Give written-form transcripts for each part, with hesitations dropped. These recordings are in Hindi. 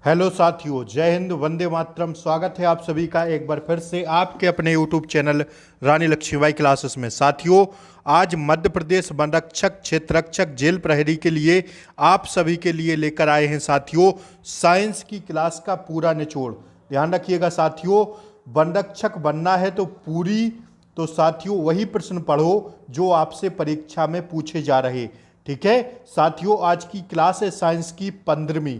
हेलो साथियों, जय हिंद, वंदे मातरम। स्वागत है आप सभी का एक बार फिर से आपके अपने यूट्यूब चैनल रानी लक्ष्मीबाई क्लासेस में। साथियों, आज मध्य प्रदेश वन रक्षक क्षेत्र रक्षक जेल प्रहरी के लिए आप सभी के लिए लेकर आए हैं साथियों साइंस की क्लास का पूरा निचोड़। ध्यान रखिएगा साथियों, वन रक्षक बनना है तो साथियों वही प्रश्न पढ़ो जो आपसे परीक्षा में पूछे जा रहे। ठीक है साथियों, आज की क्लास है साइंस की 15वीं।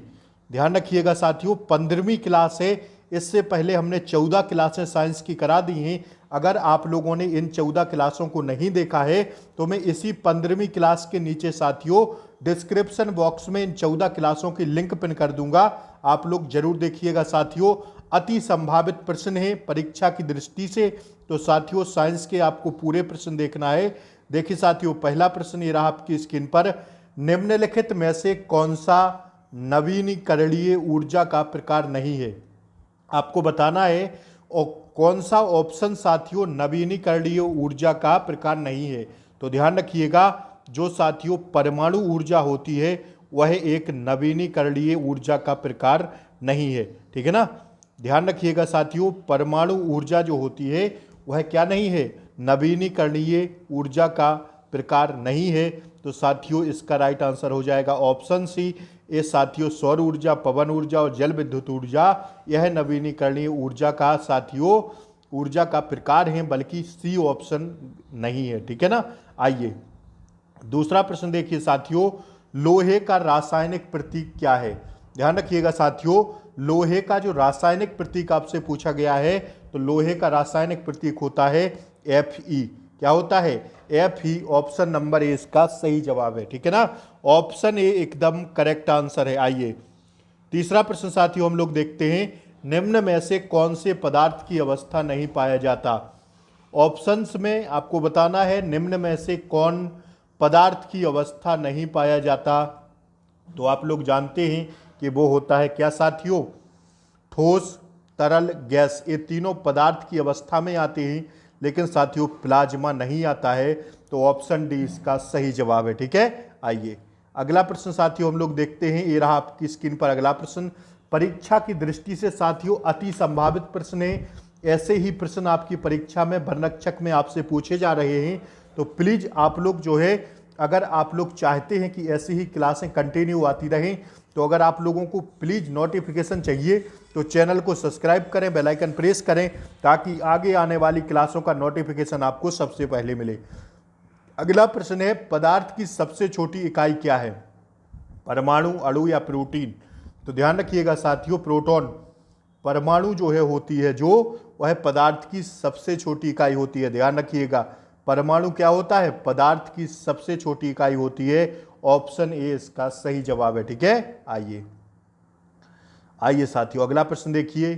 ध्यान रखिएगा साथियों, 15वीं क्लास है। इससे पहले हमने 14 क्लासें साइंस की करा दी हैं। अगर आप लोगों ने इन 14 क्लासों को नहीं देखा है तो मैं इसी 15वीं क्लास के नीचे साथियों डिस्क्रिप्शन बॉक्स में इन 14 क्लासों की लिंक पिन कर दूंगा। आप लोग जरूर देखिएगा साथियों। अति संभावित प्रश्न है परीक्षा की दृष्टि से, तो साथियों साइंस के आपको पूरे प्रश्न देखना है। देखिए साथियों, पहला प्रश्न ये रहा आपकी स्क्रीन पर। निम्नलिखित में से कौन सा नवीनीकरणीय ऊर्जा का प्रकार नहीं है? आपको बताना है और कौन सा ऑप्शन साथियों नवीनीकरणीय ऊर्जा का प्रकार नहीं है। तो ध्यान रखिएगा, जो साथियों परमाणु ऊर्जा होती है वह एक नवीनीकरणीय ऊर्जा का प्रकार नहीं है। ठीक है ना, ध्यान रखिएगा साथियों, परमाणु ऊर्जा जो होती है वह क्या नहीं है, नवीनीकरणीय ऊर्जा का प्रकार नहीं है। तो साथियों इसका राइट आंसर हो जाएगा ऑप्शन सी। ये साथियों सौर ऊर्जा, पवन ऊर्जा और जल विद्युत ऊर्जा यह नवीनीकरणीय ऊर्जा का साथियों ऊर्जा का प्रकार है, बल्कि सी ऑप्शन नहीं है। ठीक है ना, आइए दूसरा प्रश्न देखिए साथियों, लोहे का रासायनिक प्रतीक क्या है? ध्यान रखिएगा साथियों, लोहे का जो रासायनिक प्रतीक आपसे पूछा गया है तो लोहे का रासायनिक प्रतीक होता है Fe। क्या होता है? Fe। ऑप्शन नंबर ए इसका सही जवाब है। ठीक है ना, ऑप्शन ए एकदम करेक्ट आंसर है। आइए तीसरा प्रश्न साथियों हम लोग देखते हैं, निम्न में से कौन से पदार्थ की अवस्था नहीं पाया जाता? ऑप्शंस में आपको बताना है निम्न में से कौन पदार्थ की अवस्था नहीं पाया जाता। तो आप लोग जानते हैं कि वो होता है क्या साथियों, ठोस, तरल, गैस। ये तीनों पदार्थ की अवस्था में आते हैं, लेकिन साथियों प्लाज्मा नहीं आता है। तो ऑप्शन डी इसका सही जवाब है। ठीक है, आइए अगला प्रश्न साथियों हम लोग देखते हैं। ये रहा आपकी स्क्रीन पर अगला प्रश्न। परीक्षा की दृष्टि से साथियों अति संभावित प्रश्न है। ऐसे ही प्रश्न आपकी परीक्षा में वनरक्षक में आपसे पूछे जा रहे हैं। तो प्लीज आप लोग जो है, अगर आप लोग चाहते हैं कि ऐसी ही क्लासें कंटिन्यू आती रहें, तो अगर आप लोगों को प्लीज़ नोटिफिकेशन चाहिए तो चैनल को सब्सक्राइब करें, बेल आइकन प्रेस करें, ताकि आगे आने वाली क्लासों का नोटिफिकेशन आपको सबसे पहले मिले। अगला प्रश्न है, पदार्थ की सबसे छोटी इकाई क्या है? परमाणु, अणु या प्रोटीन? तो ध्यान रखिएगा साथियों, प्रोटॉन, परमाणु जो है होती है जो वह पदार्थ की सबसे छोटी इकाई होती है। ध्यान रखिएगा, परमाणु क्या होता है, पदार्थ की सबसे छोटी इकाई होती है। ऑप्शन ए इसका सही जवाब है। ठीक है, आइए साथियों अगला प्रश्न देखिए।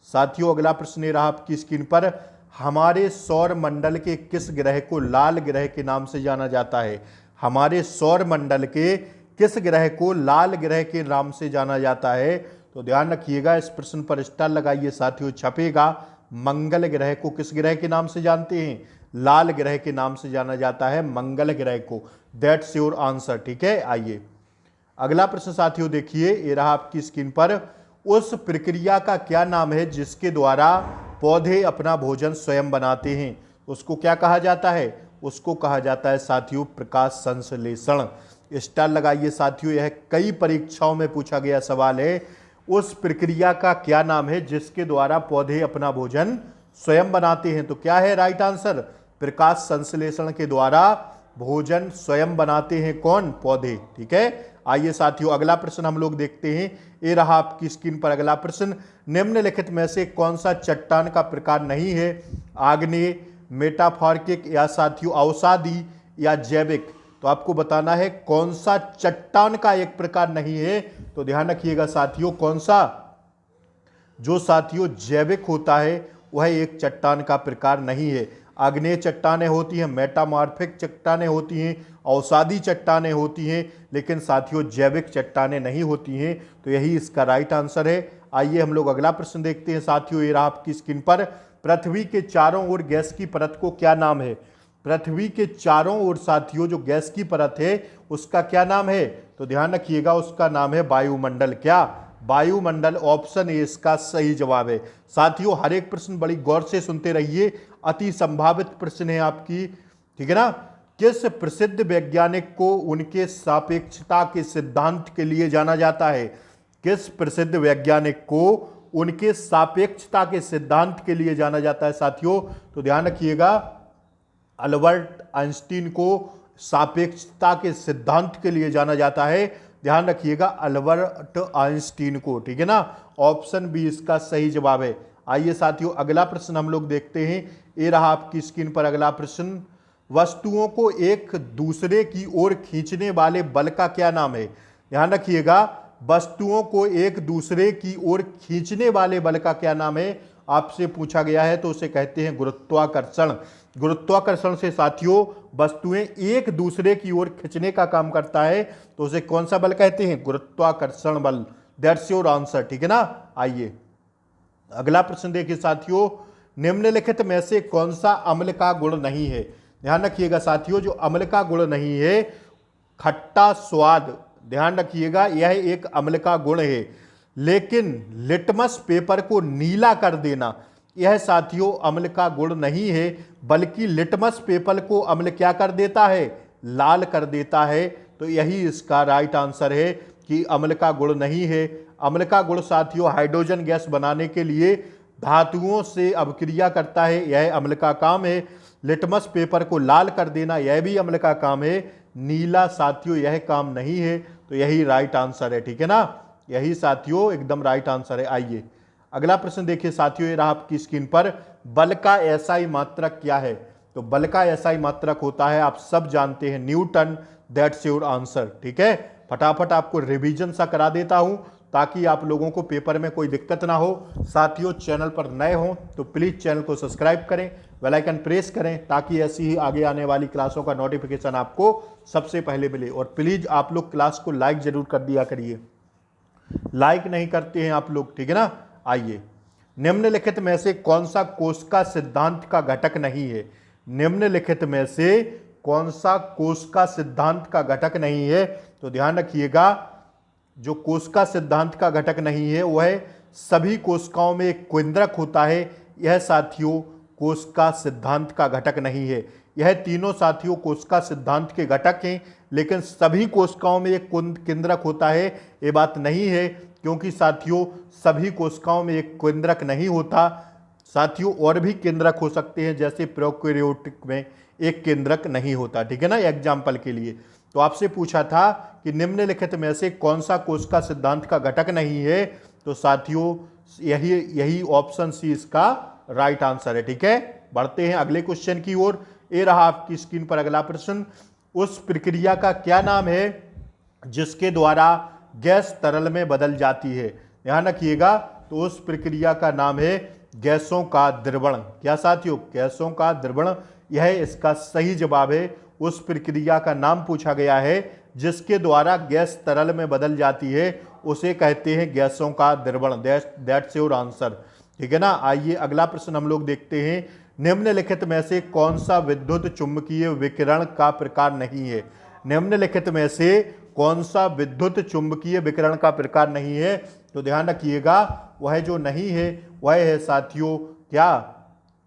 साथियों अगला प्रश्न ये रहा आपकी स्क्रीन पर। हमारे सौर मंडल के किस ग्रह को लाल ग्रह के नाम से जाना जाता है? हमारे सौर मंडल के किस ग्रह को लाल ग्रह के नाम से जाना जाता है? तो ध्यान रखिएगा, इस प्रश्न पर स्टार लगाइए साथियों, छपेगा। मंगल ग्रह को किस ग्रह के नाम से जानते हैं? लाल ग्रह के नाम से जाना जाता है, मंगल ग्रह को। That's your answer. ठीक है, आइए अगला प्रश्न साथियों देखिए, ये रहा आपकी स्क्रीन पर। उस प्रक्रिया का क्या नाम है जिसके द्वारा पौधे अपना भोजन स्वयं बनाते हैं? उसको क्या कहा जाता है? उसको कहा जाता है साथियों प्रकाश संश्लेषण। स्टार लगाइए साथियों, यह कई परीक्षाओं में पूछा गया सवाल है। उस प्रक्रिया का क्या नाम है जिसके द्वारा पौधे अपना भोजन स्वयं बनाते हैं? तो क्या है राइट आंसर? प्रकाश संश्लेषण के द्वारा भोजन स्वयं बनाते हैं कौन? पौधे। ठीक है, आइए साथियों अगला प्रश्न हम लोग देखते हैं। ये रहा आपकी स्क्रीन पर अगला प्रश्न। निम्नलिखित में से कौन सा चट्टान का प्रकार नहीं है? आग्नेय, मेटाफॉर्किक या साथियों अवसादी या जैविक? तो आपको बताना है कौन सा चट्टान का एक प्रकार नहीं है। तो ध्यान रखिएगा साथियों, कौन सा? जो साथियों जैविक होता है वह एक चट्टान का प्रकार नहीं है। आग्नेय चट्टानें होती हैं, मेटामॉर्फिक चट्टानें होती हैं, अवसादी चट्टानें होती हैं, लेकिन साथियों जैविक चट्टानें नहीं होती हैं। तो यही इसका राइट आंसर है। आइए हम लोग अगला प्रश्न देखते हैं साथियों, ये रहा आपकी स्क्रीन पर। पृथ्वी के चारों ओर गैस की परत को क्या नाम है? पृथ्वी के चारों ओर साथियों जो गैस की परत है उसका क्या नाम है? तो ध्यान रखिएगा, उसका नाम है वायुमंडल। क्या? वायुमंडल, ऑप्शन ए इसका सही जवाब है। साथियों हर एक प्रश्न बड़ी गौर से सुनते रहिए, अति संभावित प्रश्न है आपकी, ठीक है ना। किस प्रसिद्ध वैज्ञानिक को उनके सापेक्षता के सिद्धांत के लिए जाना जाता है? किस प्रसिद्ध वैज्ञानिक को उनके सापेक्षता के सिद्धांत के लिए जाना जाता है साथियों? तो ध्यान रखिएगा, अल्बर्ट आइंस्टीन को सापेक्षता के सिद्धांत के लिए जाना जाता है। ध्यान रखिएगा, अल्बर्ट आइंस्टीन को, ठीक है ना। ऑप्शन बी इसका सही जवाब है। आइए साथियों अगला प्रश्न हम लोग देखते हैं। ये रहा आपकी स्क्रीन पर अगला प्रश्न। वस्तुओं को एक दूसरे की ओर खींचने वाले बल का क्या नाम है? ध्यान रखिएगा, वस्तुओं को एक दूसरे की ओर खींचने वाले बल का क्या नाम है? आपसे पूछा गया है, तो उसे कहते हैं गुरुत्वाकर्षण। गुरुत्वाकर्षण से साथियों वस्तुएं एक दूसरे की ओर खींचने का काम करता है, तो उसे कौन सा बल कहते हैं? गुरुत्वाकर्षण बल। दैट्स योर आंसर, ठीक है ना। आइए अगला प्रश्न देखिए साथियों, निम्नलिखित में से कौन सा अम्ल का गुण नहीं है? ध्यान रखिएगा साथियों, जो अम्ल का गुण नहीं है, खट्टा स्वाद, ध्यान रखिएगा यह एक अम्ल का गुण है। लेकिन लिटमस पेपर को नीला कर देना, यह साथियों अम्ल का गुण नहीं है, बल्कि लिटमस पेपर को अम्ल क्या कर देता है? लाल कर देता है। तो यही इसका राइट आंसर है कि अम्ल का गुण नहीं है। अम्ल का गुण साथियों हाइड्रोजन गैस बनाने के लिए धातुओं से अभिक्रिया करता है, यह अम्ल का काम है। लिटमस पेपर को लाल कर देना यह भी अम्ल का काम है। नीला साथियों यह काम नहीं है, तो यही राइट आंसर है, ठीक है ना। यही साथियों एकदम राइट आंसर है। आइए अगला प्रश्न देखिए साथियों, ये रहा आपकी स्क्रीन पर। बल का एसआई मात्रक क्या है? तो बल का एसआई मात्रक होता है, आप सब जानते हैं, न्यूटन। दैट्स योर आंसर, ठीक है। फटाफट आपको रिवीजन सा करा देता हूं ताकि आप लोगों को पेपर में कोई दिक्कत ना हो। साथियों चैनल पर नए हो तो प्लीज चैनल को सब्सक्राइब करें, बेल आइकन प्रेस करें, ताकि ऐसी ही आगे आने वाली क्लासों का नोटिफिकेशन आपको सबसे पहले मिले। और प्लीज आप लोग क्लास को लाइक जरूर कर दिया करिए, लाइक नहीं करते हैं आप लोग, ठीक है ना। आइए, निम्नलिखित में से कौन सा कोशिका सिद्धांत का घटक नहीं है? निम्नलिखित में से कौन सा कोशिका सिद्धांत का घटक नहीं है? तो ध्यान रखिएगा, जो कोशिका सिद्धांत का घटक नहीं है वह सभी कोशिकाओं में एक केंद्रक होता है, यह साथियों कोशिका सिद्धांत का घटक नहीं है। यह तीनों साथियों कोशिका सिद्धांत के घटक हैं, लेकिन सभी कोशिकाओं में एक केंद्रक होता है ये बात नहीं है, क्योंकि साथियों सभी कोशिकाओं में एक केंद्रक नहीं होता। साथियों और भी केंद्रक हो सकते हैं, जैसे प्रोकैरियोटिक में एक केंद्रक नहीं होता, ठीक है ना। एग्जाम्पल के लिए तो आपसे पूछा था कि निम्नलिखित में से कौन सा कोशिका सिद्धांत का घटक नहीं है, तो साथियों यही ऑप्शन सी इसका राइट आंसर है, ठीक है। बढ़ते हैं अगले क्वेश्चन की ओर। ये रहा आपकी स्क्रीन पर अगला प्रश्न। उस प्रक्रिया का क्या नाम है जिसके द्वारा गैस तरल में बदल जाती है? ध्यान रखिएगा, तो उस प्रक्रिया का नाम है गैसों का द्रवण। क्या साथियों? गैसों का द्रवण, यह इसका सही जवाब है। उस प्रक्रिया का नाम पूछा गया है जिसके द्वारा गैस तरल में बदल जाती है, उसे कहते हैं गैसों का द्रवण। दैट्स योर आंसर, ठीक है ना। आइए अगला प्रश्न हम लोग देखते हैं। निम्नलिखित में से कौन सा विद्युत चुंबकीय विकिरण का प्रकार नहीं है? निम्नलिखित में से कौन सा विद्युत चुंबकीय विकिरण का प्रकार नहीं है? तो ध्यान रखिएगा, वह जो नहीं है वह है साथियों क्या?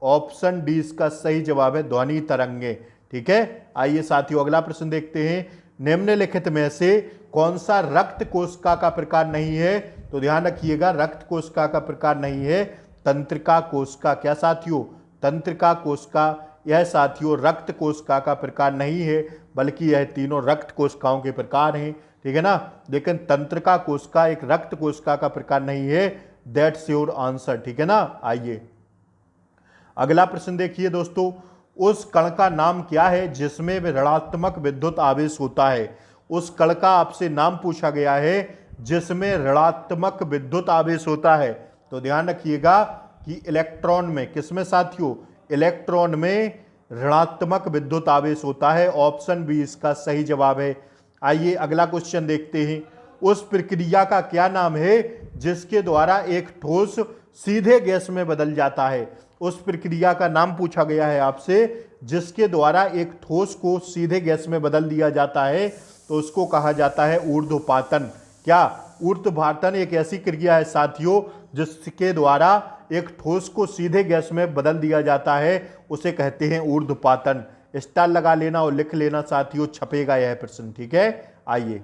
ऑप्शन डी इसका सही जवाब है, ध्वनि तरंगे, ठीक है। आइए साथियों अगला प्रश्न देखते हैं। निम्नलिखित में से कौन सा रक्त कोशिका का प्रकार नहीं है? तो ध्यान रखिएगा, रक्त कोशिका का प्रकार नहीं है तंत्रिका कोशिका। क्या साथियों? तंत्रिका कोशिका, यह साथियों रक्त कोशिका का प्रकार नहीं है, बल्कि यह तीनों रक्त कोशिकाओं के प्रकार हैं, ठीक है ना। लेकिन तंत्रिका कोशिका एक रक्त कोशिका का प्रकार नहीं है। दैट्स योर आंसर, ठीक है ना। आइए अगला प्रश्न देखिए दोस्तों। उस कण का नाम क्या है जिसमें ऋणात्मक विद्युत आवेश होता है? उस कण का आपसे नाम पूछा गया है जिसमें ऋणात्मक विद्युत आवेश होता है। तो ध्यान रखिएगा कि इलेक्ट्रॉन में, किसमें साथियों? इलेक्ट्रॉन में ऋणात्मक विद्युत आवेश होता है। ऑप्शन बी इसका सही जवाब है। आइए अगला क्वेश्चन देखते हैं। उस प्रक्रिया का क्या नाम है जिसके द्वारा एक ठोस सीधे गैस में बदल जाता है? उस प्रक्रिया का नाम पूछा गया है आपसे जिसके द्वारा एक ठोस को सीधे गैस में बदल दिया जाता है, तो उसको कहा जाता है ऊर्ध्वपातन। क्या? ऊर्ध्वपातन एक ऐसी क्रिया है साथियों जिसके द्वारा एक ठोस को सीधे गैस में बदल दिया जाता है, उसे कहते हैं ऊर्ध्वपातन। स्टार लगा लेना और लिख लेना साथियों, छपेगा यह प्रश्न। ठीक है, आइए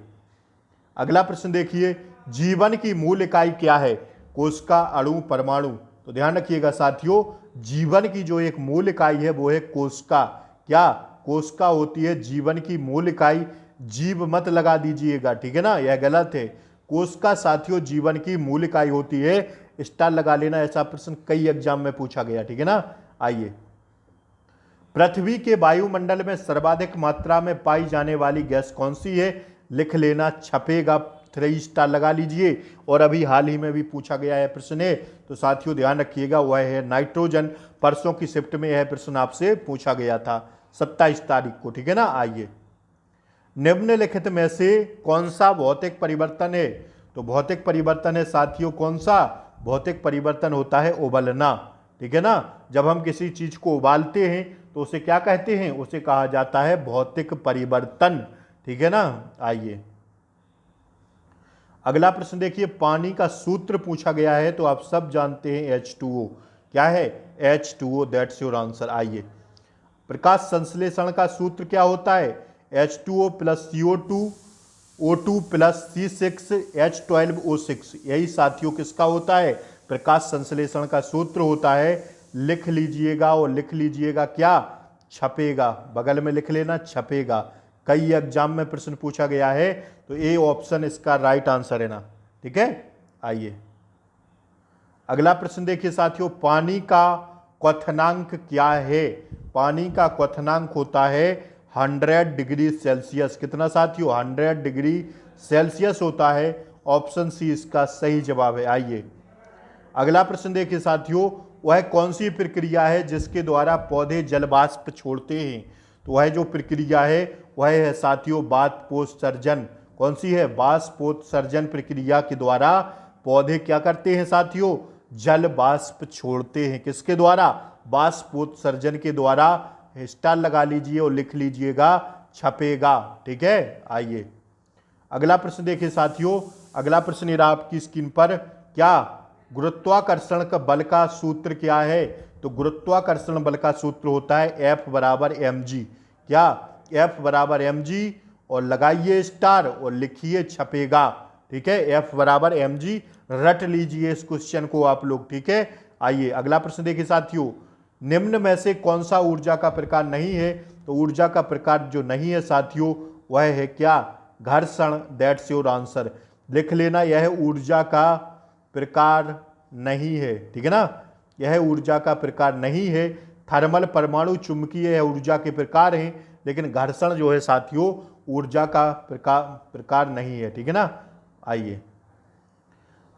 अगला प्रश्न देखिए, जीवन की मूल इकाई क्या है? कोशिका, अणु, परमाणु। तो ध्यान रखिएगा साथियों, जीवन की जो एक मूल इकाई है वो है कोशिका। क्या कोशिका होती है जीवन की मूल इकाई? जीव मत लगा दीजिएगा, ठीक है ना, यह गलत है। कोशिका साथियों जीवन की मूल इकाई होती है, स्टार लगा लेना। ऐसा प्रश्न कई एग्जाम में पूछा गया, ठीक है ना। आइए, पृथ्वी के वायुमंडल में सर्वाधिक मात्रा में पाई जाने वाली गैस कौन सी है? लिख लेना, छपेगा, 3 स्टार लगा लीजिए। और अभी हाल ही में भी पूछा गया है प्रश्न है, तो साथियों ध्यान रखिएगा, वह है नाइट्रोजन। परसों की शिफ्ट में यह प्रश्न आपसे पूछा गया था 27 तारीख को, ठीक है ना। आइए, निम्नलिखित में से कौन सा भौतिक परिवर्तन है? तो भौतिक परिवर्तन है साथियों कौन सा? भौतिक परिवर्तन होता है उबलना, ठीक है ना। जब हम किसी चीज को उबालते हैं तो उसे क्या कहते हैं? उसे कहा जाता है भौतिक परिवर्तन, ठीक है ना। आइए अगला प्रश्न देखिए, पानी का सूत्र पूछा गया है, तो आप सब जानते हैं H2O। क्या है? H2O, that's your answer. आइए, प्रकाश संश्लेषण का सूत्र क्या होता है? H2O plus CO2, O2 plus C6H12O6। यही साथियों किसका होता है? प्रकाश संश्लेषण का सूत्र होता है। लिख लीजिएगा और लिख लीजिएगा, क्या छपेगा, बगल में लिख लेना, छपेगा। कई एग्जाम में प्रश्न पूछा गया है, तो ए ऑप्शन इसका राइट आंसर है ना, ठीक है। आइए अगला प्रश्न देखिए साथियों, पानी का क्वथनांक क्या है? पानी का क्वथनांक होता है 100 डिग्री सेल्सियस। कितना साथियों? 100 डिग्री सेल्सियस होता है। ऑप्शन सी इसका सही जवाब है। आइए अगला प्रश्न देखिए साथियों, वह कौन सी प्रक्रिया है जिसके द्वारा पौधे जल वाष्प छोड़ते हैं? तो वह जो प्रक्रिया है वह है साथियों बाष्पोत्सर्जन। कौन सी है? बाष्पोत्सर्जन प्रक्रिया के द्वारा पौधे क्या करते हैं साथियों? जल वाष्प छोड़ते हैं। किसके द्वारा? बाष्पोत्सर्जन के द्वारा। स्टार लगा लीजिए और लिख लीजिएगा, छपेगा, ठीक है। आइए अगला प्रश्न देखिए साथियों, अगला प्रश्न ये रहा आपकी स्क्रीन पर, क्या गुरुत्वाकर्षण का बल का सूत्र क्या है? तो गुरुत्वाकर्षण बल का सूत्र होता है F बराबर mg। क्या? F बराबर mg, और लगाइए स्टार और लिखिए, छपेगा, ठीक है। F बराबर mg, रट लीजिए इस क्वेश्चन को आप लोग, ठीक है। आइए अगला प्रश्न देखिए साथियों, निम्न में से कौन सा ऊर्जा का प्रकार नहीं है? तो ऊर्जा का प्रकार जो नहीं है साथियों वह है क्या? घर्षण, दैट्स योर आंसर। लिख लेना, यह ऊर्जा का प्रकार नहीं है, ठीक है ना, यह ऊर्जा का प्रकार नहीं है। थर्मल, परमाणु, चुंबकीय यह ऊर्जा के प्रकार हैं, लेकिन घर्षण जो है साथियों ऊर्जा का प्रकार नहीं है, ठीक है ना। आइए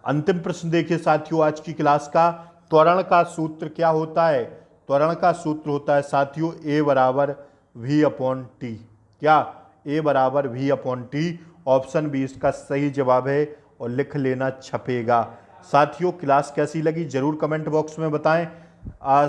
अंतिम प्रश्न देखिए साथियों आज की क्लास का, त्वरण का सूत्र क्या होता है? त्वरण का सूत्र होता है साथियों A बराबर V/T। क्या? A बराबर V/T। ऑप्शन बी इसका सही जवाब है, और लिख लेना, छपेगा। साथियों क्लास कैसी लगी जरूर कमेंट बॉक्स में बताएं।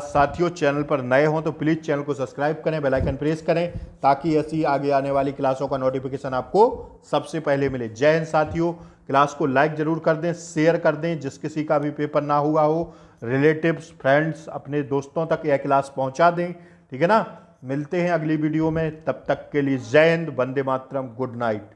साथियों चैनल पर नए हों तो प्लीज़ चैनल को सब्सक्राइब करें, बेल आइकन प्रेस करें, ताकि ऐसी आगे आने वाली क्लासों का नोटिफिकेशन आपको सबसे पहले मिले। जय हिंद साथियों, क्लास को लाइक जरूर कर दें, शेयर कर दें, जिस किसी का भी पेपर ना हुआ हो, रिलेटिव्स, फ्रेंड्स, अपने दोस्तों तक यह क्लास पहुंचा दें, ठीक है ना। मिलते हैं अगली वीडियो में, तब तक के लिए जय हिंद, वंदे मातरम, गुड नाइट।